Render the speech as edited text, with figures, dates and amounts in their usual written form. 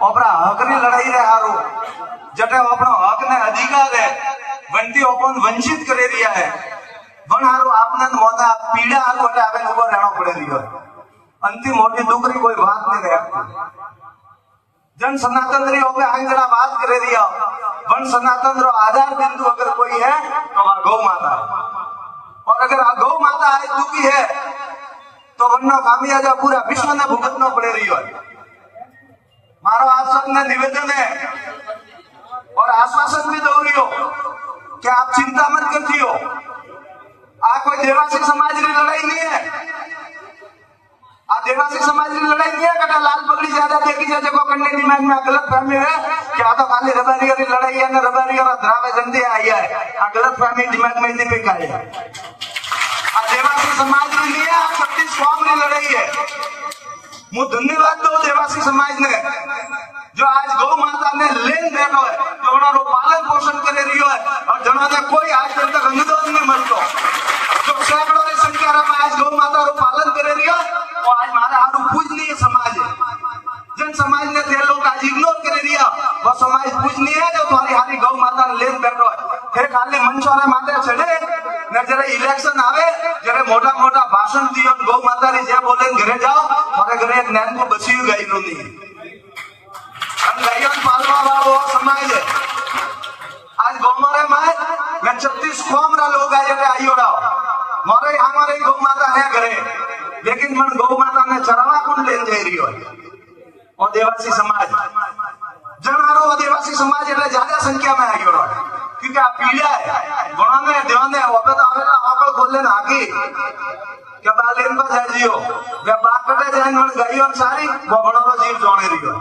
अपना हक ने लड़ाई रे हारो जटे अपना हक ने अधिकार है वंती अपन वंचित करे रिया है पण हारो आपने मोदा पीड़ा हारो अटे आवे उभो रहणो पड़े रियो अंतिम मोटी दुखरी कोई बात नहीं रखती जन सनातन री ओपे आंगड़ा बात करे रिया वन सनातन रो आधार बिंदु अगर कोई है तो वह गौ माता है और अगर आ गौ माता आज दुखी है तो वन्नो खामियाजा पूरा विश्व ने भुगतना पड़े रही है मारो आप सबने निवेदन है और आश्वासन भी दो रही हो कि आप चिंता मत करती हो आ कोई देवासी समाज की लड़ाई नहीं है आ देवासी समाज की लड़ाई नहीं है कटा लाल पगड़ी ज्यादा देखी जाए जगह कन्ने दिमाग में गलत फहमी है कि आ तो खाली रबारी की लड़ाई है ना रबारी और द्रावे जंदी आई है आ गलत फहमी दिमाग में नहीं पिकाई है आ देवासी समाज की नहीं है 36 कौम की लड़ाई है मु धन्यवाद दो देवासी समाज ने जो आज गौ माता ने लेन बैठो है जो उन्होंने पालन पोषण करे रही है और जिन्होंने कोई आज तक अनुदान नहीं मिलतो जो सैकड़ों की संख्या में आज गौ माता रो पालन करे रही है वो आज मारा हारू पूजनीय समाज है जन समाज ने ते लोग आज इग्नोर करे रिया वो समाज पूजनीय है जो तुम्हारी हारी गौ माता ने लेन बैठो है थे खाली मंचोरे माथे चढ़े ने जरे इलेक्शन आवे जरे मोटा मोटा भाषण दियो गौ माता री जे बोले घरे जाओ मारे घरे एक नैन को बचियो गई नो नहीं गायन पालवा वालो समाज है आज गौमारे में 36 कौम रा लोग आए जटे आइयो रहा मारे हमारे गौ माता है घरे लेकिन मन गौ माता ने चरवा कौन ले जाई रही है और देवासी समाज जनारो आदिवासी समाज એટલે ज्यादा संख्या में आइयो रहा क्योंकि आ पीड़ा है गणने देवने ओपे तो आवेला आकल खोले ना आगे के बालेन पर जाजियो वे बाकटे जान मन गईयो सारी बगणो जीव जोणे रियो